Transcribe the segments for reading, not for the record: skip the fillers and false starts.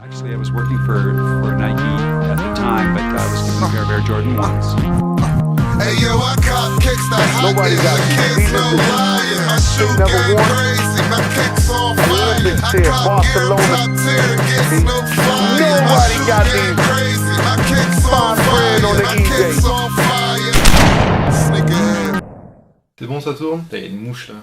Actually, I was working for Nike at the time, but I was getting a pair of Air Jordan 1s. Hey yo, I cop kicks that hot Nobody is got the these kids no feelings. lying. My shoe Number game one. crazy, my kicks on fire. Olympics I here, cop gear Barcelona. top tier, gets no fire. My Nobody shoe got game these. crazy, my kicks on 5 grand on fire. the My EJ. kicks on fire. Sneakerhead. C'est bon, ça tourne? T'as une mouche là.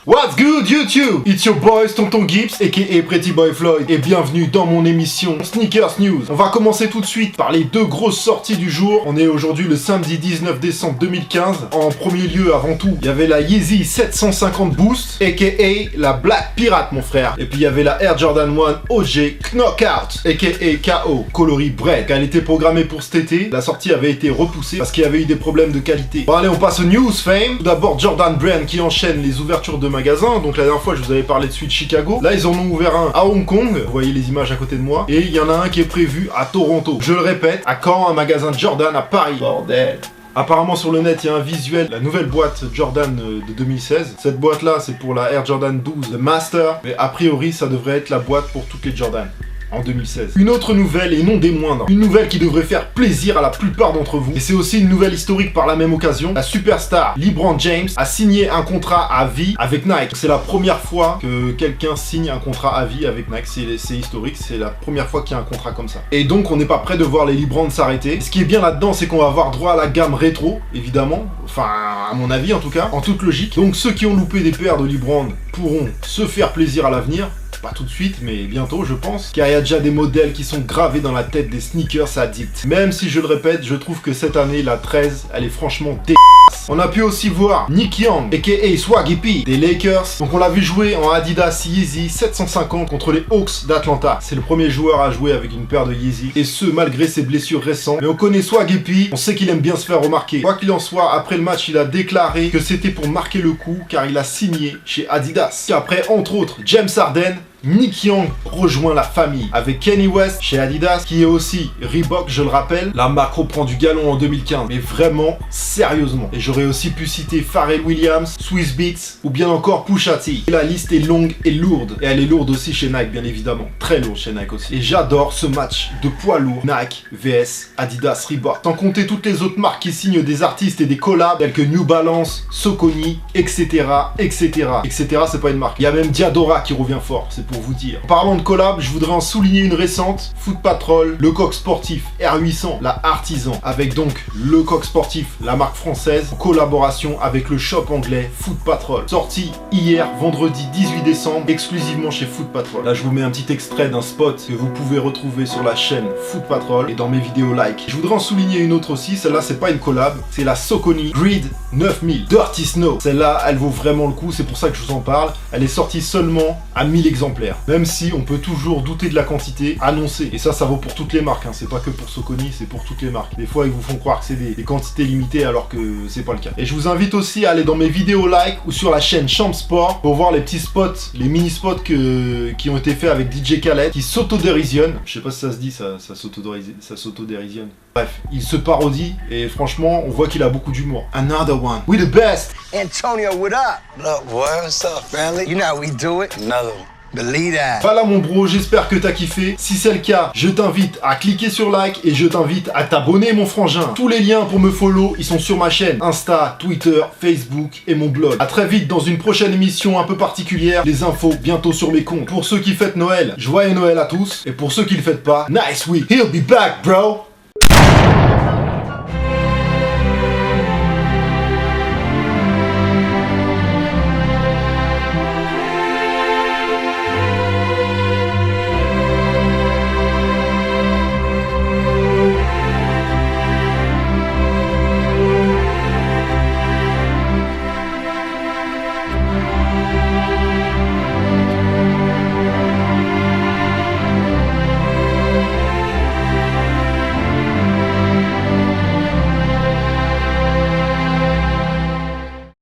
What's good YouTube? It's your boys Tonton Gibbs aka Pretty Boy Floyd et bienvenue dans mon émission Sneakers News. On va commencer tout de suite par les deux grosses sorties du jour. On est aujourd'hui le samedi 19 décembre 2015. En premier lieu, avant tout, il y avait la Yeezy 750 Boost aka la Black Pirate mon frère. Et puis il y avait la Air Jordan 1 OG Knockout aka KO coloris bread. Elle était programmée pour cet été. La sortie avait été repoussée parce qu'il y avait eu des problèmes de qualité. Bon allez, on passe au news fame. Tout d'abord Jordan Brand qui enchaîne les ouvertures de magasins. Donc la dernière fois je vous avais parlé de celui de Chicago. Là ils en ont ouvert un à Hong Kong. Vous voyez les images à côté de moi. Et il y en a un qui est prévu à Toronto. Je le répète, à Caen, un magasin de Jordan à Paris. Bordel. Apparemment sur le net il y a un visuel, la nouvelle boîte Jordan de 2016. Cette boîte là c'est pour la Air Jordan 12 Master. Mais a priori ça devrait être la boîte pour toutes les Jordan. En 2016. Une autre nouvelle et non des moindres. Une nouvelle qui devrait faire plaisir à la plupart d'entre vous. Et c'est aussi une nouvelle historique par la même occasion. La superstar LeBron James a signé un contrat à vie avec Nike. C'est la première fois que quelqu'un signe un contrat à vie avec Nike. C'est historique, c'est la première fois qu'il y a un contrat comme ça. Et donc on n'est pas prêt de voir les LeBron s'arrêter. Ce qui est bien là-dedans, c'est qu'on va avoir droit à la gamme rétro, évidemment. Enfin, à mon avis en tout cas, en toute logique. Donc ceux qui ont loupé des paires de LeBron pourront se faire plaisir à l'avenir. Pas tout de suite, mais bientôt, je pense. Car il y a déjà des modèles qui sont gravés dans la tête des sneakers addicts. Même si, je le répète, je trouve que cette année, la 13, elle est franchement dégueulasse. On a pu aussi voir Nick Young, aka Swaggy P, des Lakers. Donc on l'a vu jouer en Adidas Yeezy 750 contre les Hawks d'Atlanta. C'est le premier joueur à jouer avec une paire de Yeezy. Et ce, malgré ses blessures récentes. Mais on connaît Swaggy P, on sait qu'il aime bien se faire remarquer. Quoi qu'il en soit, après le match, il a déclaré que c'était pour marquer le coup, car il a signé chez Adidas. Et après, entre autres, James Harden, Nick Young rejoint la famille avec Kanye West chez Adidas qui est aussi Reebok, je le rappelle. La marque reprend du galon en 2015, mais vraiment sérieusement. Et j'aurais aussi pu citer Pharrell Williams, Swizz Beatz ou bien encore Pusha T. Et la liste est longue et lourde. Et elle est lourde aussi chez Nike, bien évidemment. Très lourde chez Nike aussi. Et j'adore ce match de poids lourd Nike vs Adidas Reebok. Sans compter toutes les autres marques qui signent des artistes et des collabs tels que New Balance, Saucony, etc. etc. etc. C'est pas une marque. Il y a même Diadora qui revient fort. C'est pour vous dire. En parlant de collab, je voudrais en souligner une récente, Foot Patrol, le coq sportif R800, la Artisan, avec donc le coq sportif, la marque française, en collaboration avec le shop anglais Foot Patrol. Sorti hier, vendredi 18 décembre, exclusivement chez Foot Patrol. Là, je vous mets un petit extrait d'un spot que vous pouvez retrouver sur la chaîne Foot Patrol et dans mes vidéos like. Je voudrais en souligner une autre aussi, celle-là, c'est pas une collab, c'est la Saucony Grid 9000 Dirty Snow. Celle-là, elle vaut vraiment le coup, c'est pour ça que je vous en parle. Elle est sortie seulement à 1000 exemplaires. Même si on peut toujours douter de la quantité annoncée. Et ça vaut pour toutes les marques, hein. C'est pas que pour Saucony, c'est pour toutes les marques. Des fois, ils vous font croire que c'est des quantités limitées alors que c'est pas le cas. Et je vous invite aussi à aller dans mes vidéos like ou sur la chaîne Champ Sport pour voir les petits spots, les mini-spots qui ont été faits avec DJ Khaled, qui s'autodérisionne. Je sais pas si ça se dit, ça s'autodérisionne. Bref, il se parodie et franchement, on voit qu'il a beaucoup d'humour. Another one. We the best! Antonio, what up? What up, boy? What's up, family? You know how we do it. Another one. Believe that. Voilà mon bro, j'espère que t'as kiffé. Si c'est le cas, je t'invite à cliquer sur like et je t'invite à t'abonner mon frangin. Tous les liens pour me follow, ils sont sur ma chaîne Insta, Twitter, Facebook et mon blog. A très vite dans une prochaine émission un peu particulière. Les infos bientôt sur mes comptes. Pour ceux qui fêtent Noël, joyeux Noël à tous. Et pour ceux qui le fêtent pas, nice week. He'll be back, bro.